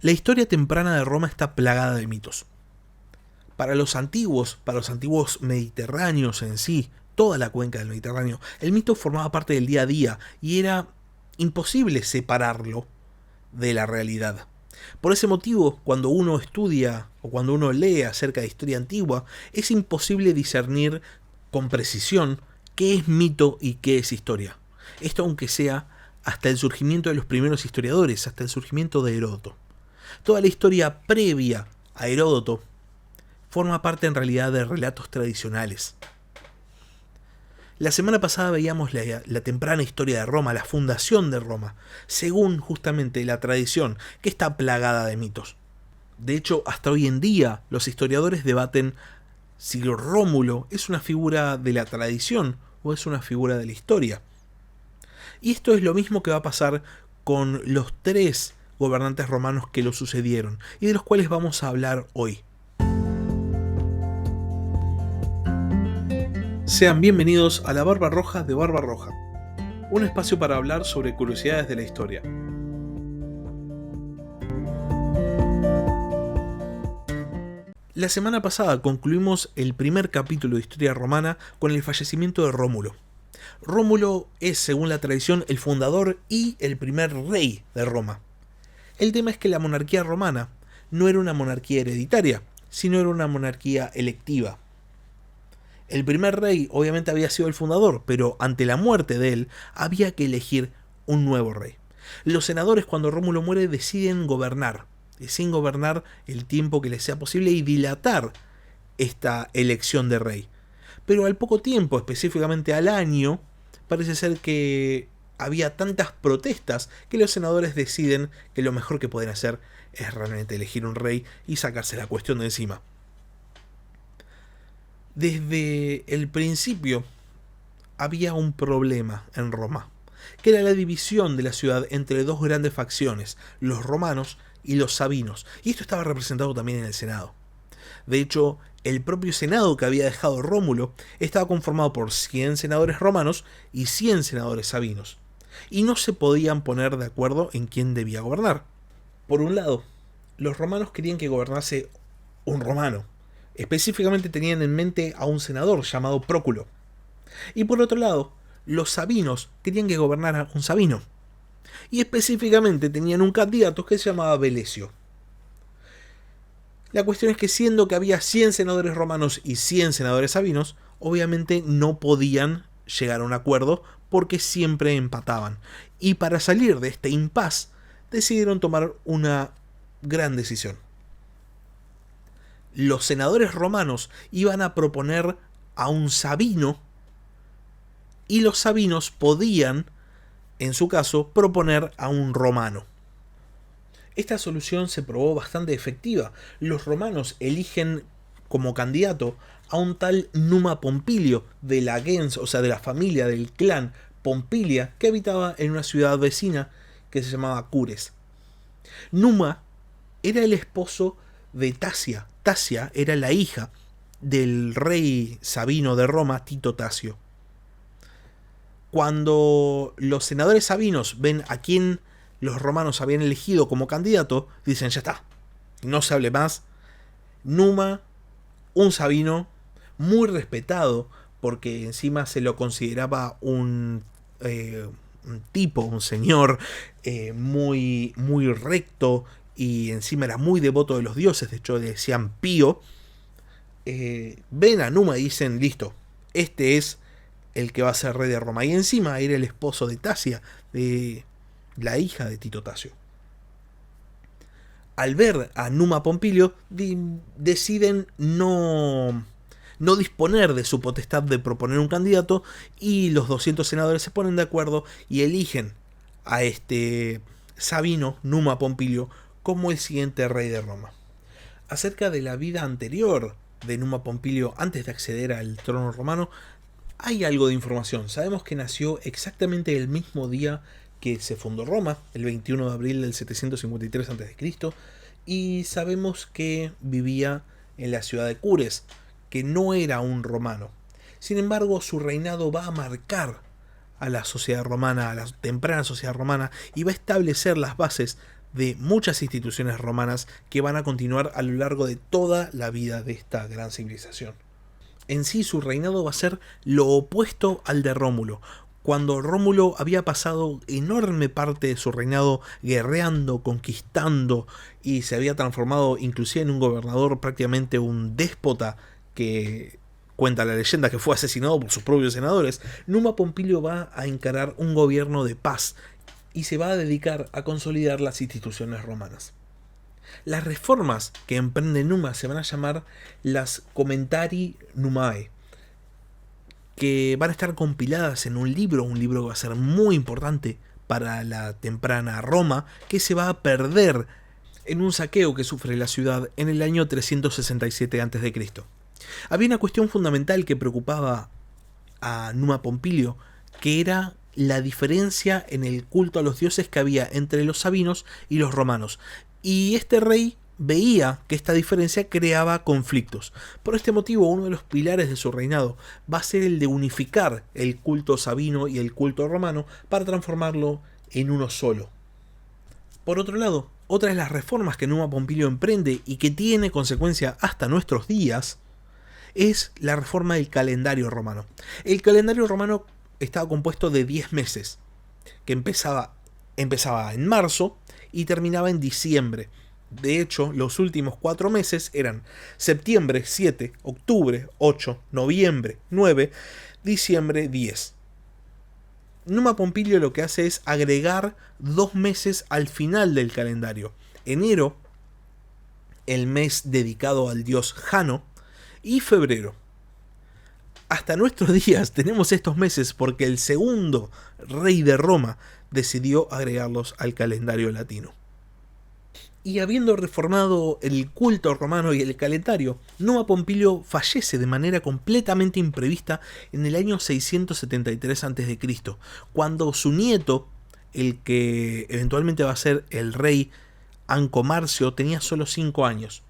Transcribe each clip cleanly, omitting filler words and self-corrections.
La historia temprana de Roma está plagada de mitos. Para los antiguos mediterráneos en sí, toda la cuenca del Mediterráneo, el mito formaba parte del día a día y era imposible separarlo de la realidad. Por ese motivo, cuando uno estudia o cuando uno lee acerca de historia antigua, es imposible discernir con precisión qué es mito y qué es historia. Esto aunque sea hasta el surgimiento de los primeros historiadores, hasta el surgimiento de Heródoto. Toda la historia previa a Heródoto forma parte en realidad de relatos tradicionales. La semana pasada veíamos la temprana historia de Roma, la fundación de Roma, según justamente la tradición, que está plagada de mitos. De hecho, hasta hoy en día los historiadores debaten si Rómulo es una figura de la tradición o es una figura de la historia. Y esto es lo mismo que va a pasar con los 3 gobernantes romanos que lo sucedieron y de los cuales vamos a hablar hoy. Sean bienvenidos a La Barba Roja de Barba Roja, un espacio para hablar sobre curiosidades de la historia. La semana pasada concluimos el primer capítulo de Historia Romana con el fallecimiento de Rómulo. Rómulo es, según la tradición, el fundador y el primer rey de Roma. El tema es que la monarquía romana no era una monarquía hereditaria, sino era una monarquía electiva. El primer rey obviamente había sido el fundador, pero ante la muerte de él había que elegir un nuevo rey. Los senadores, cuando Rómulo muere, deciden gobernar el tiempo que les sea posible y dilatar esta elección de rey. Pero al poco tiempo, específicamente al año, parece ser que había tantas protestas que los senadores deciden que lo mejor que pueden hacer es realmente elegir un rey y sacarse la cuestión de encima. Desde el principio había un problema en Roma, que era la división de la ciudad entre 2 grandes facciones, los romanos y los sabinos, y esto estaba representado también en el Senado. De hecho, el propio Senado que había dejado Rómulo estaba conformado por 100 senadores romanos y 100 senadores sabinos, y no se podían poner de acuerdo en quién debía gobernar. Por un lado, los romanos querían que gobernase un romano. Específicamente tenían en mente a un senador llamado Próculo. Y por otro lado, los sabinos querían que gobernara un sabino. Y específicamente tenían un candidato que se llamaba Velesio. La cuestión es que siendo que había 100 senadores romanos y 100 senadores sabinos, obviamente no podían llegar a un acuerdo porque siempre empataban. Y para salir de este impasse, decidieron tomar una gran decisión. Los senadores romanos iban a proponer a un sabino y los sabinos podían, en su caso, proponer a un romano. Esta solución se probó bastante efectiva. Los romanos eligen como candidato a un tal Numa Pompilio de la gens, o sea, de la familia del clan Pompilia, que habitaba en una ciudad vecina que se llamaba Cures. Numa era el esposo de Tasia. Tasia era la hija del rey sabino de Roma, Tito Tasio. Cuando los senadores sabinos ven a quien los romanos habían elegido como candidato, dicen, ya está, no se hable más. Numa, un sabino muy respetado, porque encima se lo consideraba un señor muy recto, y encima era muy devoto de los dioses, de hecho le decían Pío. Ven a Numa y dicen, listo, este es el que va a ser rey de Roma. Y encima era el esposo de Tasia, de la hija de Tito Tasio. Al ver a Numa Pompilio, deciden no disponer de su potestad de proponer un candidato, y los 200 senadores se ponen de acuerdo y eligen a este sabino, Numa Pompilio, como el siguiente rey de Roma. Acerca de la vida anterior de Numa Pompilio antes de acceder al trono romano, hay algo de información. Sabemos que nació exactamente el mismo día que se fundó Roma, el 21 de abril del 753 a.C., y sabemos que vivía en la ciudad de Cures, que no era un romano. Sin embargo, su reinado va a marcar a la sociedad romana, a la temprana sociedad romana, y va a establecer las bases de muchas instituciones romanas que van a continuar a lo largo de toda la vida de esta gran civilización. En sí, su reinado va a ser lo opuesto al de Rómulo. Cuando Rómulo había pasado enorme parte de su reinado guerreando, conquistando, y se había transformado inclusive en un gobernador, prácticamente un déspota, que cuenta la leyenda que fue asesinado por sus propios senadores, Numa Pompilio va a encarar un gobierno de paz y se va a dedicar a consolidar las instituciones romanas. Las reformas que emprende Numa se van a llamar las Commentarii Numae, que van a estar compiladas en un libro que va a ser muy importante para la temprana Roma, que se va a perder en un saqueo que sufre la ciudad en el año 367 a.C. Había una cuestión fundamental que preocupaba a Numa Pompilio, que era la diferencia en el culto a los dioses que había entre los sabinos y los romanos. Y este rey veía que esta diferencia creaba conflictos. Por este motivo, uno de los pilares de su reinado va a ser el de unificar el culto sabino y el culto romano para transformarlo en uno solo. Por otro lado, otra de las reformas que Numa Pompilio emprende y que tiene consecuencia hasta nuestros días es la reforma del calendario romano. El calendario romano estaba compuesto de 10 meses, que empezaba en marzo y terminaba en diciembre. De hecho, los últimos 4 meses eran septiembre 7, octubre 8, noviembre 9, diciembre 10. Numa Pompilio lo que hace es agregar 2 meses al final del calendario. Enero, el mes dedicado al dios Jano, y febrero. Hasta nuestros días tenemos estos meses porque el segundo rey de Roma decidió agregarlos al calendario latino. Y habiendo reformado el culto romano y el calendario, Numa Pompilio fallece de manera completamente imprevista en el año 673 a.C., cuando su nieto, el que eventualmente va a ser el rey Anco Marcio, tenía solo 5 años.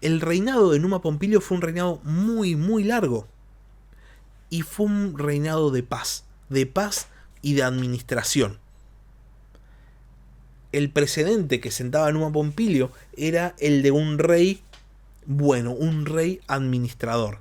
El reinado de Numa Pompilio fue un reinado muy largo, y fue un reinado de paz y de administración. El precedente que sentaba Numa Pompilio era el de un rey bueno, un rey administrador.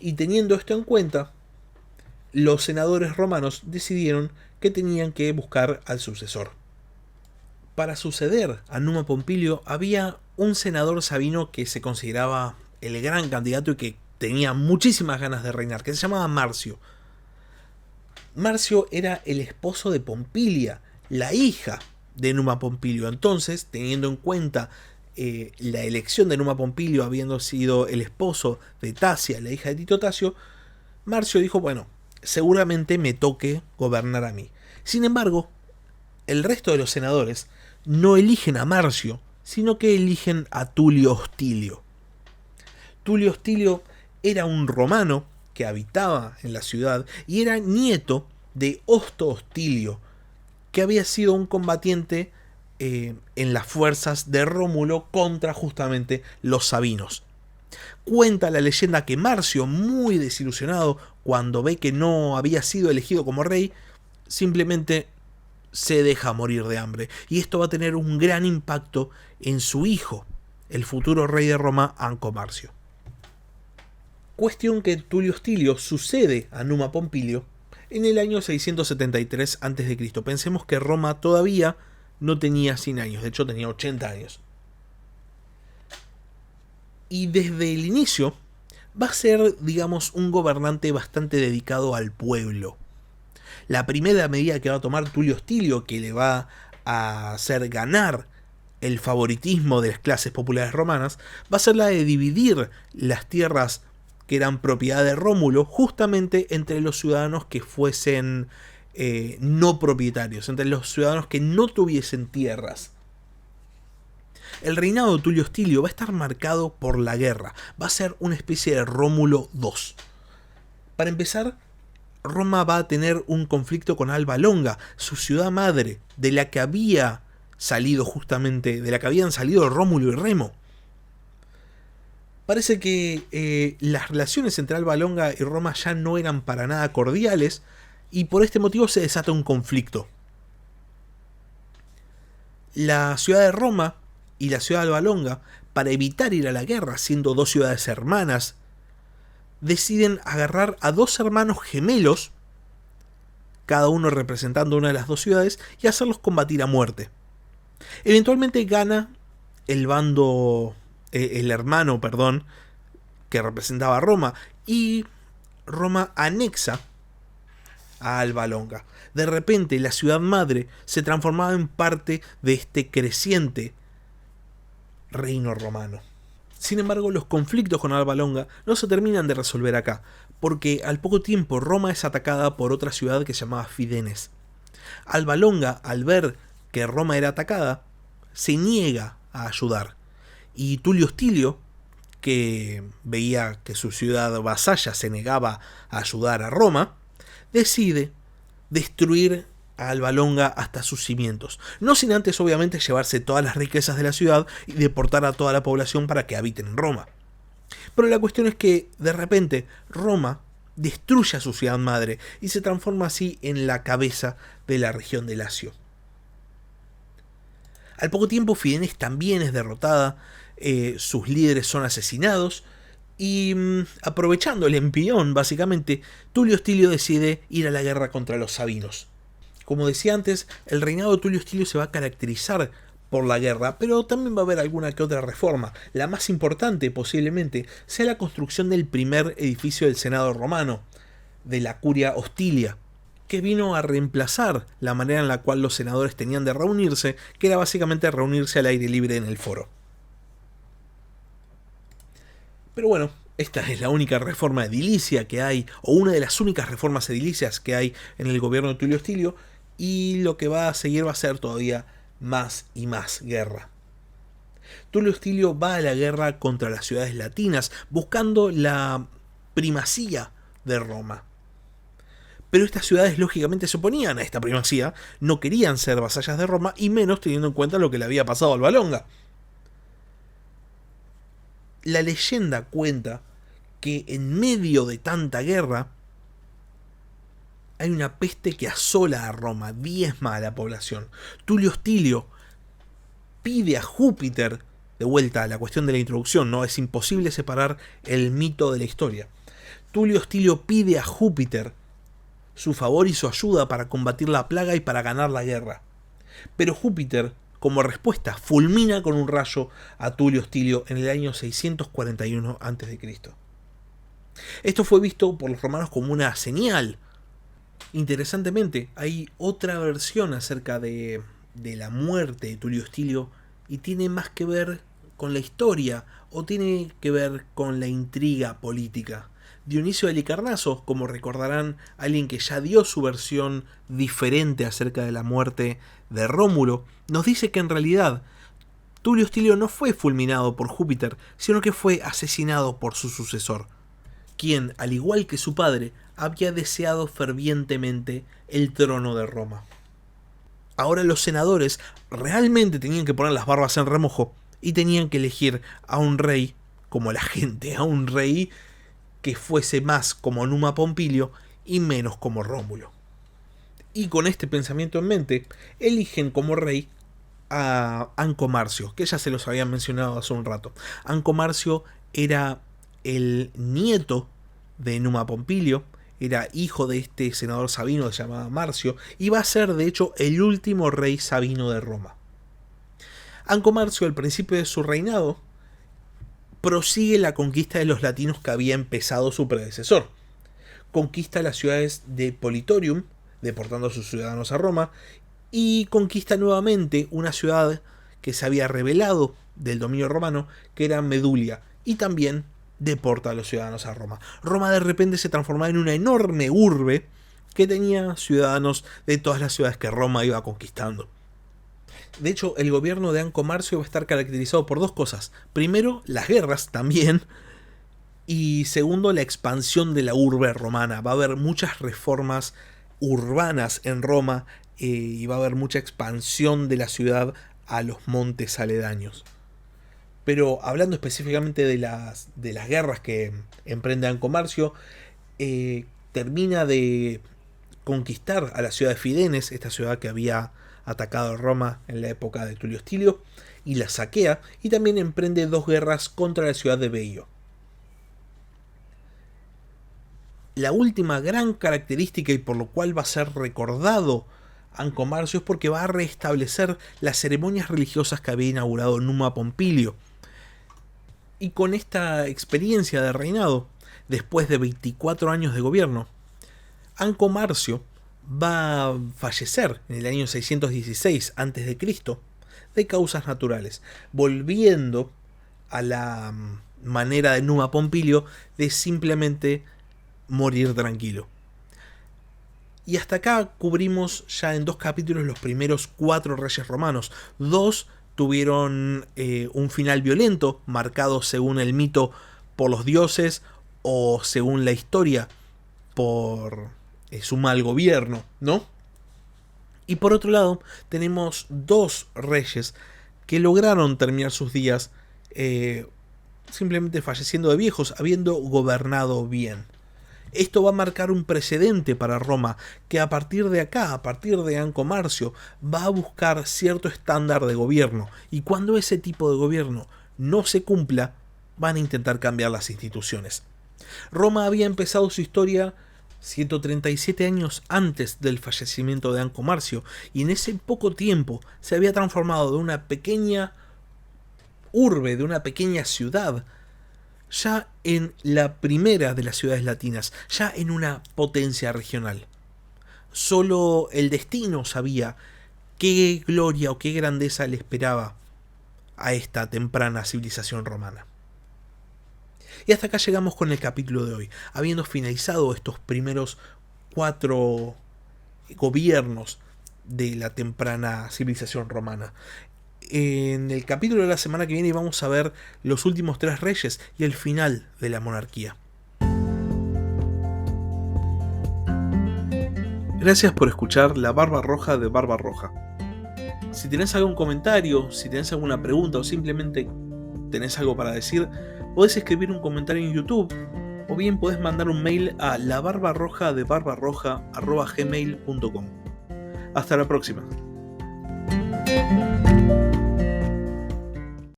Y teniendo esto en cuenta, los senadores romanos decidieron que tenían que buscar al sucesor. Para suceder a Numa Pompilio había un senador sabino que se consideraba el gran candidato y que tenía muchísimas ganas de reinar, que se llamaba Marcio. Marcio era el esposo de Pompilia, la hija de Numa Pompilio. Entonces, teniendo en cuenta la elección de Numa Pompilio habiendo sido el esposo de Tasia, la hija de Tito Tasio, Marcio dijo, bueno, seguramente me toque gobernar a mí. Sin embargo, el resto de los senadores no eligen a Marcio, sino que eligen a Tulio Hostilio. Tulio Hostilio era un romano que habitaba en la ciudad y era nieto de Hosto Hostilio, que había sido un combatiente en las fuerzas de Rómulo contra justamente los sabinos. Cuenta la leyenda que Marcio, muy desilusionado cuando ve que no había sido elegido como rey, simplemente se deja morir de hambre. Y esto va a tener un gran impacto en su hijo, el futuro rey de Roma, Anco Marcio. Cuestión que Tulio Hostilio sucede a Numa Pompilio en el año 673 a.C. Pensemos que Roma todavía no tenía 100 años, de hecho tenía 80 años. Y desde el inicio va a ser, digamos, un gobernante bastante dedicado al pueblo. La primera medida que va a tomar Tulio Hostilio, que le va a hacer ganar el favoritismo de las clases populares romanas, va a ser la de dividir las tierras que eran propiedad de Rómulo justamente entre los ciudadanos que fuesen no propietarios, entre los ciudadanos que no tuviesen tierras. El reinado de Tulio Hostilio va a estar marcado por la guerra, va a ser una especie de Rómulo II. Para empezar, Roma va a tener un conflicto con Alba Longa, su ciudad madre, de la que había salido justamente, de la que habían salido Rómulo y Remo. Parece que las relaciones entre Alba Longa y Roma ya no eran para nada cordiales y por este motivo se desata un conflicto. La ciudad de Roma y la ciudad de Alba Longa, para evitar ir a la guerra, siendo dos ciudades hermanas, deciden agarrar a dos hermanos gemelos, cada uno representando una de las dos ciudades, y hacerlos combatir a muerte. Eventualmente gana el bando, el hermano, perdón, que representaba a Roma, y Roma anexa a Alba Longa. De repente la ciudad madre se transformaba en parte de este creciente reino romano. Sin embargo, los conflictos con Alba Longa no se terminan de resolver acá, porque al poco tiempo Roma es atacada por otra ciudad que se llamaba Fidenes. Alba Longa, al ver que Roma era atacada, se niega a ayudar, y Tulio Hostilio, que veía que su ciudad vasalla se negaba a ayudar a Roma, decide destruir a Alba Longa hasta sus cimientos, no sin antes obviamente llevarse todas las riquezas de la ciudad y deportar a toda la población para que habiten en Roma. Pero la cuestión es que de repente Roma destruye a su ciudad madre y se transforma así en la cabeza de la región de Lacio. Al poco tiempo Fidenes también es derrotada, sus líderes son asesinados y aprovechando el empión básicamente, Tulio Hostilio decide ir a la guerra contra los sabinos. Como decía antes, el reinado de Tulio Hostilio se va a caracterizar por la guerra, pero también va a haber alguna que otra reforma. La más importante posiblemente sea la construcción del primer edificio del Senado romano, de la Curia Hostilia, que vino a reemplazar la manera en la cual los senadores tenían de reunirse, que era básicamente reunirse al aire libre en el foro. Pero bueno, esta es la única reforma edilicia que hay, o una de las únicas reformas edilicias que hay en el gobierno de Tulio Hostilio, y lo que va a seguir va a ser todavía más y más guerra. Tulio Hostilio va a la guerra contra las ciudades latinas, buscando la primacía de Roma. Pero estas ciudades lógicamente se oponían a esta primacía, no querían ser vasallas de Roma, y menos teniendo en cuenta lo que le había pasado a Alba Longa. La leyenda cuenta que en medio de tanta guerra hay una peste que asola a Roma, diezma a la población. Tulio Hostilio pide a Júpiter, de vuelta a la cuestión de la introducción, ¿no? Es imposible separar el mito de la historia. Tulio Hostilio pide a Júpiter su favor y su ayuda para combatir la plaga y para ganar la guerra. Pero Júpiter, como respuesta, fulmina con un rayo a Tulio Hostilio en el año 641 a.C. Esto fue visto por los romanos como una señal. Interesantemente, hay otra versión acerca de la muerte de Tulio Hostilio y tiene más que ver con la historia o tiene que ver con la intriga política. Dionisio de Halicarnaso, como recordarán, alguien que ya dio su versión diferente acerca de la muerte de Rómulo, nos dice que en realidad Tulio Hostilio no fue fulminado por Júpiter, sino que fue asesinado por su sucesor, quien, al igual que su padre, había deseado fervientemente el trono de Roma. Ahora los senadores realmente tenían que poner las barbas en remojo y tenían que elegir a un rey como la gente, a un rey que fuese más como Numa Pompilio y menos como Rómulo. Y con este pensamiento en mente, eligen como rey a Anco Marcio, que ya se los había mencionado hace un rato. Anco Marcio era el nieto de Numa Pompilio, era hijo de este senador sabino que se llamaba Marcio, y va a ser de hecho el último rey sabino de Roma. Anco Marcio, al principio de su reinado, prosigue la conquista de los latinos que había empezado su predecesor. Conquista las ciudades de Politorium, deportando a sus ciudadanos a Roma, y conquista nuevamente una ciudad que se había rebelado del dominio romano, que era Medulia, y también deporta a los ciudadanos a Roma. Roma de repente se transformaba en una enorme urbe que tenía ciudadanos de todas las ciudades que Roma iba conquistando. De hecho, el gobierno de Anco Marcio va a estar caracterizado por dos cosas. Primero, las guerras también. Y segundo, la expansión de la urbe romana. Va a haber muchas reformas urbanas en Roma y va a haber mucha expansión de la ciudad a los montes aledaños. Pero hablando específicamente de las guerras que emprende Anco Marcio, termina de conquistar a la ciudad de Fidenes, esta ciudad que había atacado Roma en la época de Tulio Stilio, y la saquea, y también emprende 2 guerras contra la ciudad de Veio. La última gran característica y por lo cual va a ser recordado Anco Marcio es porque va a restablecer las ceremonias religiosas que había inaugurado Numa Pompilio. Y con esta experiencia de reinado, después de 24 años de gobierno, Anco Marcio va a fallecer en el año 616 a.C. de causas naturales, volviendo a la manera de Numa Pompilio de simplemente morir tranquilo. Y hasta acá cubrimos ya en 2 capítulos los primeros 4 reyes romanos. 2 tuvieron un final violento, marcado según el mito por los dioses o según la historia por su mal gobierno, ¿no? Y por otro lado, tenemos 2 reyes que lograron terminar sus días simplemente falleciendo de viejos, habiendo gobernado bien. Esto va a marcar un precedente para Roma, que a partir de acá, a partir de Anco Marcio, va a buscar cierto estándar de gobierno, y cuando ese tipo de gobierno no se cumpla, van a intentar cambiar las instituciones. Roma había empezado su historia 137 años antes del fallecimiento de Anco Marcio, y en ese poco tiempo se había transformado de una pequeña urbe, de una pequeña ciudad, ya en la primera de las ciudades latinas, ya en una potencia regional. Solo el destino sabía qué gloria o qué grandeza le esperaba a esta temprana civilización romana. Y hasta acá llegamos con el capítulo de hoy, habiendo finalizado estos primeros 4 gobiernos de la temprana civilización romana. En el capítulo de la semana que viene vamos a ver los últimos 3 reyes y el final de la monarquía. Gracias por escuchar La Barba Roja de Barba Roja. Si tenés algún comentario, si tenés alguna pregunta o simplemente tenés algo para decir, podés escribir un comentario en YouTube o bien podés mandar un mail a labarbarrojadebarbarroja@gmail.com. Hasta la próxima.